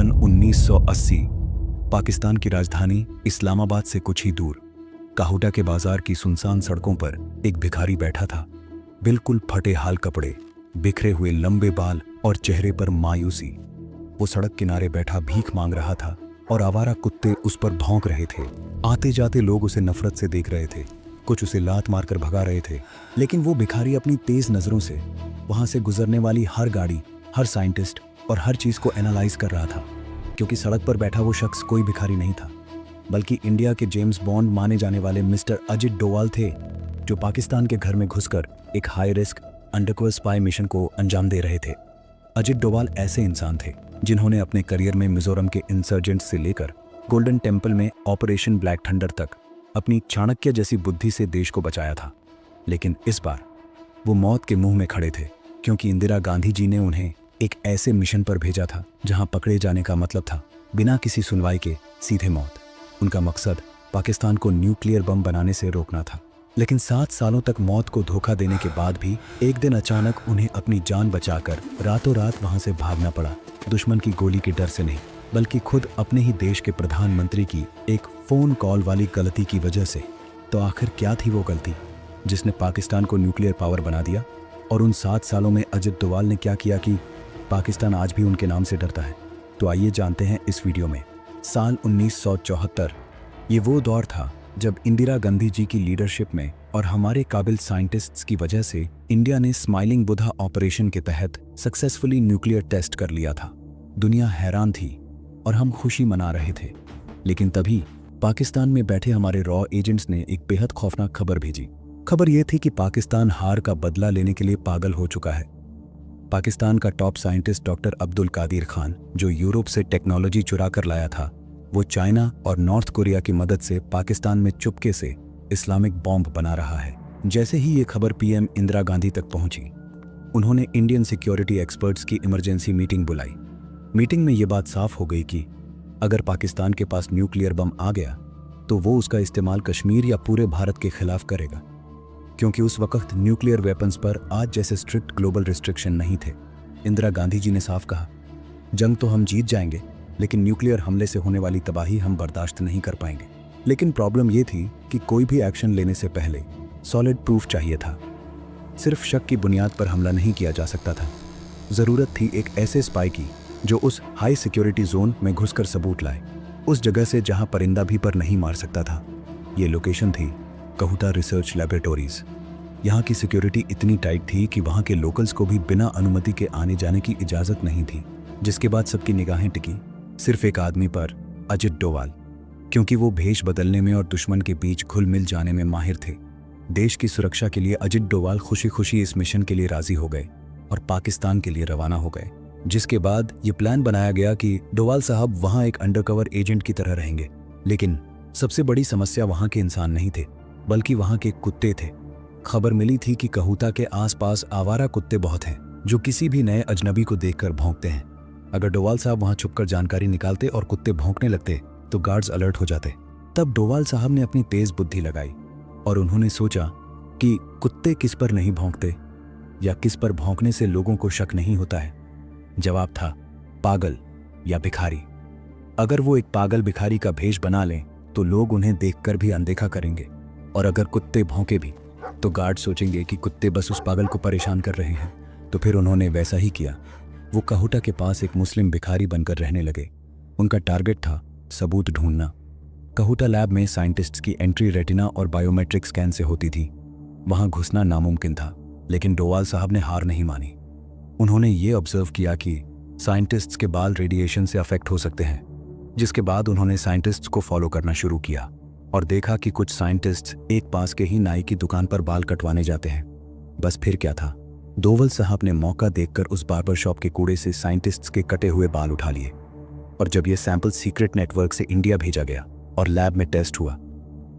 सन 1980 पाकिस्तान की राजधानी इस्लामाबाद से कुछ ही दूर काहूटा के बाजार की सुनसान सड़कों पर एक भिखारी बैठा था। बिल्कुल फटे हाल कपड़े, बिखरे हुए लंबे बाल और चेहरे पर मायूसी। वो सड़क किनारे बैठा भीख मांग रहा था और आवारा कुत्ते उस पर भौंक रहे थे। आते जाते लोग उसे नफरत से देख रहे थे, कुछ उसे लात मारकर भगा रहे थे। लेकिन वो भिखारी अपनी तेज नजरों से वहां से गुजरने वाली हर गाड़ी, हर साइंटिस्ट और हर चीज को एनालाइज कर रहा था, क्योंकि सड़क पर बैठा वो शख्स कोई भिखारी नहीं था, बल्कि इंडिया के जेम्स बॉन्ड माने जाने वाले मिस्टर अजित डोवाल थे, जो पाकिस्तान के घर में घुसकर एक high risk undercover spy mission को अंजाम दे रहे थे। अजित डोवाल ऐसे इंसान थे जिन्होंने अपने करियर में मिजोरम के इंसर्जेंट्स से लेकर गोल्डन टेम्पल में ऑपरेशन ब्लैक थंडर तक अपनी चाणक्य जैसी बुद्धि से देश को बचाया था। लेकिन इस बार वो मौत के मुंह में खड़े थे, क्योंकि इंदिरा गांधी जी ने उन्हें एक ऐसे मिशन पर भेजा था जहां पकड़े जाने का मतलब था बिना किसी सुनवाई के सीधे मौत। उनका मकसद पाकिस्तान को न्यूक्लियर बम बनाने से रोकना था। लेकिन 7 सालों तक मौत को धोखा देने के बाद भी एक दिन अचानक उन्हें अपनी जान बचाकर रातों रात वहां से भागना पड़ा, दुश्मन की गोली के डर से नहीं, बल्कि खुद अपने ही देश के प्रधानमंत्री की एक फोन कॉल वाली गलती की वजह से। तो आखिर क्या थी वो गलती जिसने पाकिस्तान को न्यूक्लियर पावर बना दिया? और उन 7 सालों में अजित डोवाल ने क्या किया कि पाकिस्तान आज भी उनके नाम से डरता है? तो आइए जानते हैं इस वीडियो में। साल 1974 ये वो दौर था जब इंदिरा गांधी जी की लीडरशिप में और हमारे काबिल साइंटिस्ट्स की वजह से इंडिया ने स्माइलिंग बुद्धा ऑपरेशन के तहत सक्सेसफुली न्यूक्लियर टेस्ट कर लिया था। दुनिया हैरान थी और हम खुशी मना रहे थे। लेकिन तभी पाकिस्तान में बैठे हमारे रॉ एजेंट्स ने एक बेहद खौफनाक खबर भेजी। खबर यह थी कि पाकिस्तान हार का बदला लेने के लिए पागल हो चुका है। पाकिस्तान का top scientist doctor Abdul Qadeer Khan, जो यूरोप से टेक्नोलॉजी चुरा कर लाया था, वो चाइना और नॉर्थ कोरिया की मदद से पाकिस्तान में चुपके से इस्लामिक बॉम्ब बना रहा है। जैसे ही ये खबर पीएम इंदिरा गांधी तक पहुंची, उन्होंने इंडियन सिक्योरिटी एक्सपर्ट्स की इमरजेंसी मीटिंग बुलाई। मीटिंग में ये बात साफ हो गई कि अगर पाकिस्तान के पास न्यूक्लियर बम आ गया तो वो उसका इस्तेमाल कश्मीर या पूरे भारत के खिलाफ करेगा, क्योंकि उस वक्त न्यूक्लियर वेपन्स पर आज जैसे स्ट्रिक्ट ग्लोबल रिस्ट्रिक्शन नहीं थे। इंदिरा गांधी जी ने साफ कहा, जंग तो हम जीत जाएंगे, लेकिन न्यूक्लियर हमले से होने वाली तबाही हम बर्दाश्त नहीं कर पाएंगे। लेकिन प्रॉब्लम ये थी कि कोई भी एक्शन लेने से पहले सॉलिड प्रूफ चाहिए था। सिर्फ शक की बुनियाद पर हमला नहीं किया जा सकता था। ज़रूरत थी एक ऐसे स्पाई की जो उस हाई सिक्योरिटी जोन में घुसकर सबूत लाए, उस जगह से जहां परिंदा भी पर नहीं मार सकता था। ये लोकेशन थी काहूटा रिसर्च लैबोरेटरीज। यहाँ की सिक्योरिटी इतनी टाइट थी कि वहाँ के लोकल्स को भी बिना अनुमति के आने जाने की इजाज़त नहीं थी। जिसके बाद सबकी निगाहें टिकी सिर्फ एक आदमी पर, अजित डोवाल, क्योंकि वो भेष बदलने में और दुश्मन के बीच घुल मिल जाने में माहिर थे। देश की सुरक्षा के लिए अजित डोवाल खुशी खुशी इस मिशन के लिए राजी हो गए और पाकिस्तान के लिए रवाना हो गए। जिसके बाद ये प्लान बनाया गया कि डोवाल साहब वहाँ एक अंडरकवर एजेंट की तरह रहेंगे। लेकिन सबसे बड़ी समस्या वहाँ के इंसान नहीं थे, बल्कि वहाँ के कुत्ते थे। खबर मिली थी कि काहूटा के आसपास आवारा कुत्ते बहुत हैं, जो किसी भी नए अजनबी को देखकर भौंकते हैं। अगर डोवाल साहब वहां छुपकर जानकारी निकालते और कुत्ते भौंकने लगते तो गार्ड्स अलर्ट हो जाते। तब डोवाल साहब ने अपनी तेज बुद्धि लगाई और उन्होंने सोचा कि कुत्ते किस पर नहीं भौंकते या किस पर भौंकने से लोगों को शक नहीं होता है। जवाब था पागल या भिखारी। अगर वो एक पागल भिखारी का भेष बना लें तो लोग उन्हें देखकर भी अनदेखा करेंगे, और अगर कुत्ते भौंके भी तो गार्ड सोचेंगे कि कुत्ते बस उस पागल को परेशान कर रहे हैं। तो फिर उन्होंने वैसा ही किया। वो काहूटा के पास एक मुस्लिम भिखारी बनकर रहने लगे। उनका टारगेट था सबूत ढूंढना। काहूटा लैब में साइंटिस्ट्स की एंट्री रेटिना और बायोमेट्रिक स्कैन से होती थी। वहां घुसना नामुमकिन था, लेकिन डोवाल साहब ने हार नहीं मानी। उन्होंने ये ऑब्जर्व किया कि साइंटिस्ट्स के बाल रेडिएशन से अफेक्ट हो सकते हैं। जिसके बाद उन्होंने साइंटिस्ट्स को फॉलो करना शुरू किया और देखा कि कुछ साइंटिस्ट्स एक पास के ही नाई की दुकान पर बाल कटवाने जाते हैं। बस फिर क्या था, डोवाल साहब ने मौका देखकर उस बार्बर शॉप के कूड़े से साइंटिस्ट्स के कटे हुए बाल उठा लिए, और जब ये सैंपल सीक्रेट नेटवर्क से इंडिया भेजा गया और लैब में टेस्ट हुआ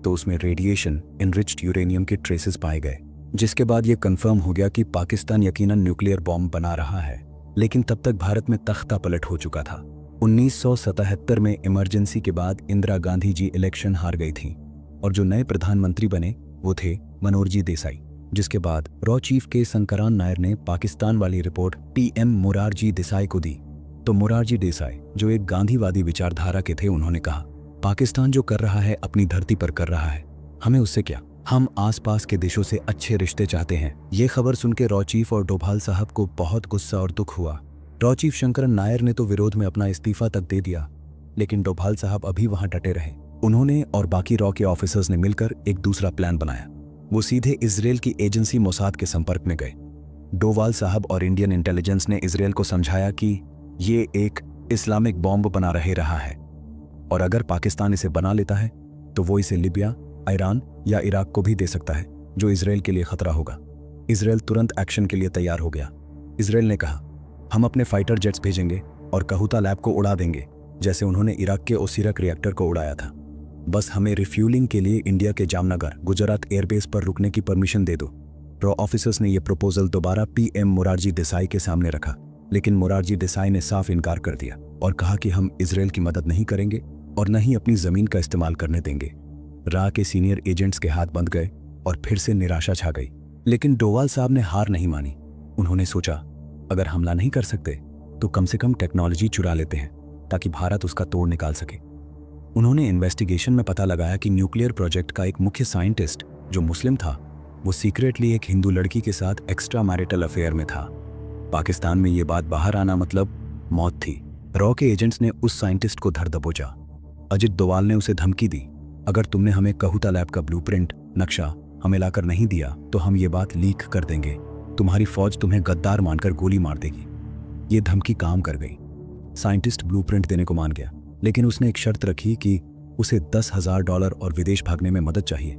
तो उसमें रेडिएशन इनरिच्ड यूरेनियम के ट्रेसेस पाए गए। जिसके बाद ये कंफर्म हो गया कि पाकिस्तान यकीनन न्यूक्लियर बॉम्ब बना रहा है। लेकिन तब तक भारत में तख्ता पलट हो चुका था। 1977 में इमरजेंसी के बाद इंदिरा गांधी जी इलेक्शन हार गई थी और जो नए प्रधानमंत्री बने वो थे मनोहरजी देसाई। जिसके बाद रॉ चीफ के शंकरान नायर ने पाकिस्तान वाली रिपोर्ट पीएम मोरारजी देसाई को दी तो मोरारजी देसाई, जो एक गांधीवादी विचारधारा के थे, उन्होंने कहा, पाकिस्तान जो कर रहा है अपनी धरती पर कर रहा है, हमें उससे क्या, हम आसपास के देशों से अच्छे रिश्ते चाहते हैं। ये खबर सुनकर रॉ चीफ और डोभाल साहब को बहुत गुस्सा और दुख हुआ। रॉ चीफ शंकरन नायर ने तो विरोध में अपना इस्तीफा तक दे दिया, लेकिन डोभाल साहब अभी वहां डटे रहे। उन्होंने और बाकी रॉ के ऑफिसर्स ने मिलकर एक दूसरा प्लान बनाया। वो सीधे इजराइल की एजेंसी मोसाद के संपर्क में गए। डोभाल साहब और इंडियन इंटेलिजेंस ने इजराइल को समझाया कि ये एक इस्लामिक बॉम्ब बना रहा है और अगर पाकिस्तान इसे बना लेता है तो वो इसे लिबिया, ईरान या इराक को भी दे सकता है, जो इजराइल के लिए खतरा होगा। इजराइल तुरंत एक्शन के लिए तैयार हो गया। इजराइल ने कहा, हम अपने फाइटर जेट्स भेजेंगे और कहूता लैब को उड़ा देंगे, जैसे उन्होंने इराक के ओसीरक रिएक्टर को उड़ाया था। बस हमें रिफ्यूलिंग के लिए इंडिया के जामनगर, गुजरात एयरबेस पर रुकने की परमिशन दे दो। रॉ ऑफिसर्स ने यह प्रपोजल दोबारा पीएम मोरारजी देसाई के सामने रखा, लेकिन मोरारजी देसाई ने साफ इनकार कर दिया और कहा कि हम इजराइल की मदद नहीं करेंगे और न ही अपनी जमीन का इस्तेमाल करने देंगे। रॉ के सीनियर एजेंट्स के हाथ बंध गए और फिर से निराशा छा गई। लेकिन डोभाल साहब ने हार नहीं मानी। उन्होंने सोचा, अगर हमला नहीं कर सकते तो कम से कम टेक्नोलॉजी चुरा लेते हैं ताकि भारत उसका तोड़ निकाल सके। उन्होंने इन्वेस्टिगेशन में पता लगाया कि न्यूक्लियर प्रोजेक्ट का एक मुख्य साइंटिस्ट, जो मुस्लिम था, वो सीक्रेटली एक हिंदू लड़की के साथ एक्स्ट्रा मैरिटल अफेयर में था। पाकिस्तान में ये बात बाहर आना मतलब मौत थी। रॉ के एजेंट्स ने उस साइंटिस्ट को धर दबोचा। अजित डोभाल ने उसे धमकी दी, अगर तुमने हमें कहूता लैब का ब्लूप्रिंट, नक्शा हमें लाकर नहीं दिया तो हम ये बात लीक कर देंगे, तुम्हारी फौज तुम्हें गद्दार मानकर गोली मार देगी। ये धमकी काम कर गई। साइंटिस्ट ब्लूप्रिंट देने को मान गया, लेकिन उसने एक शर्त रखी कि उसे $10,000 और विदेश भागने में मदद चाहिए।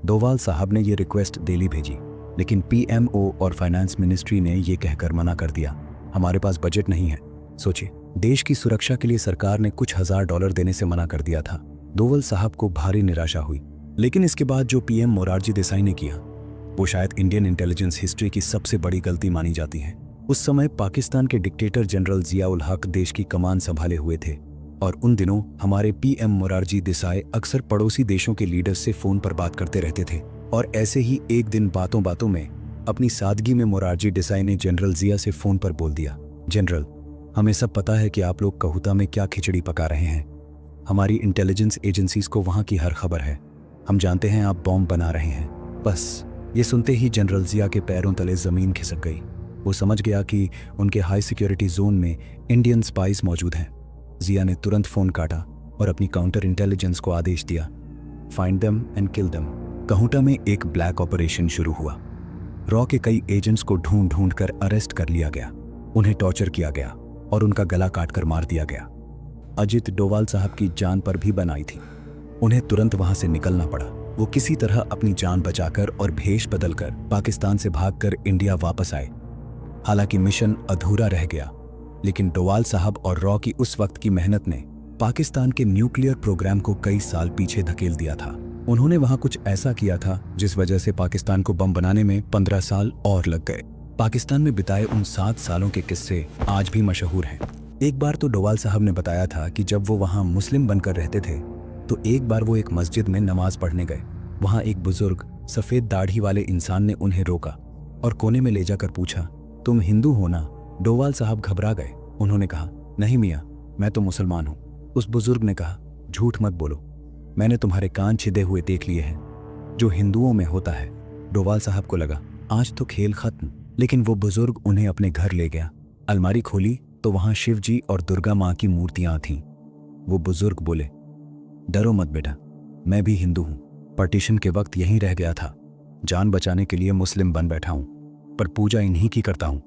डोभाल साहब ने ये रिक्वेस्ट दिल्ली भेजी, लेकिन पीएमओ और फाइनेंस मिनिस्ट्री ने ये कहकर मना कर दिया, हमारे पास बजट नहीं है। सोचिए, देश की सुरक्षा के लिए सरकार ने कुछ $1,000 देने से मना कर दिया था। डोभाल साहब को भारी निराशा हुई। लेकिन इसके बाद जो पीएम मोरारजी देसाई ने किया, वो शायद इंडियन इंटेलिजेंस हिस्ट्री की सबसे बड़ी गलती मानी जाती है। उस समय पाकिस्तान के डिक्टेटर जनरल जिया उल हक देश की कमान संभाले हुए थे और उन दिनों हमारे पीएम मोरारजी देसाई अक्सर पड़ोसी देशों के लीडर्स से फोन पर बात करते रहते थे। और ऐसे ही एक दिन बातों बातों में, अपनी सादगी में, मोरारजी देसाई ने जनरल जिया से फोन पर बोल दिया, जनरल, हमें सब पता है कि आप लोग कहूता में क्या खिचड़ी पका रहे हैं। हमारी इंटेलिजेंस एजेंसीज को वहां की हर खबर है। हम जानते हैं आप बॉम्ब बना रहे हैं। बस ये सुनते ही जनरल जिया के पैरों तले जमीन खिसक गई। वो समझ गया कि उनके हाई सिक्योरिटी जोन में इंडियन स्पाइस मौजूद हैं। जिया ने तुरंत फोन काटा और अपनी काउंटर इंटेलिजेंस को आदेश दिया, find them and kill them. Kahuta में एक ब्लैक ऑपरेशन शुरू हुआ। रॉ के कई एजेंट्स को ढूंढ ढूंढ कर अरेस्ट कर लिया गया, उन्हें टॉर्चर किया गया और उनका गला काटकर मार दिया गया। अजित डोभाल साहब की जान पर भी बनाई थी। उन्हें तुरंत वहां से निकलना पड़ा। वो किसी तरह अपनी जान बचाकर और भेष बदलकर पाकिस्तान से भागकर इंडिया वापस आए। हालांकि मिशन अधूरा रह गया, लेकिन डोभाल साहब और रॉ की उस वक्त की मेहनत ने पाकिस्तान के न्यूक्लियर प्रोग्राम को कई साल पीछे धकेल दिया था। उन्होंने वहां कुछ ऐसा किया था जिस वजह से पाकिस्तान को बम बनाने में 15 साल और लग गए। पाकिस्तान में बिताए उन 7 सालों के किस्से आज भी मशहूर हैं। एक बार तो डोभाल साहब ने बताया था कि जब वो वहां मुस्लिम बनकर रहते थे तो एक बार वो एक मस्जिद में नमाज पढ़ने गए। वहां एक बुजुर्ग सफेद दाढ़ी वाले इंसान ने उन्हें रोका और कोने में ले जाकर पूछा, तुम हिंदू हो ना? डोभाल साहब घबरा गए। उन्होंने कहा, नहीं मियाँ, मैं तो मुसलमान हूँ। उस बुजुर्ग ने कहा, झूठ मत बोलो, मैंने तुम्हारे कान छिदे हुए देख लिए हैं, जो हिंदुओं में होता है। डोभाल साहब को लगा आज तो खेल खत्म, लेकिन वो बुजुर्ग उन्हें अपने घर ले गया। अलमारी खोली तो वहां शिव जी और दुर्गा माँ की मूर्तियां थीं। वो बुजुर्ग बोले, डरो मत बेटा, मैं भी हिंदू हूँ, पार्टीशन के वक्त यहीं रह गया था, जान बचाने के लिए मुस्लिम बन बैठा हूँ, पर पूजा इन्हीं की करता हूँ।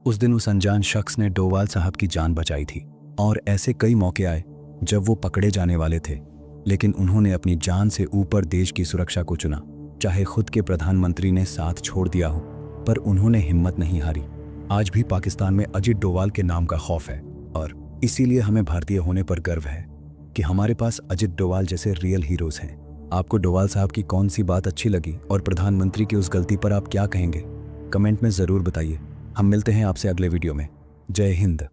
उस दिन उस अनजान शख्स ने डोभाल साहब की जान बचाई थी। और ऐसे कई मौके आए जब वो पकड़े जाने वाले थे, लेकिन उन्होंने अपनी जान से ऊपर देश की सुरक्षा को चुना। चाहे खुद के प्रधानमंत्री ने साथ छोड़ दिया हो, पर उन्होंने हिम्मत नहीं हारी। आज भी पाकिस्तान में अजित डोभाल के नाम का खौफ है और इसीलिए हमें भारतीय होने पर गर्व है कि हमारे पास अजित डोभाल जैसे रियल हीरोज हैं। आपको डोभाल साहब की कौन सी बात अच्छी लगी और प्रधानमंत्री की उस गलती पर आप क्या कहेंगे? कमेंट में ज़रूर बताइए। हम मिलते हैं आपसे अगले वीडियो में। जय हिंद।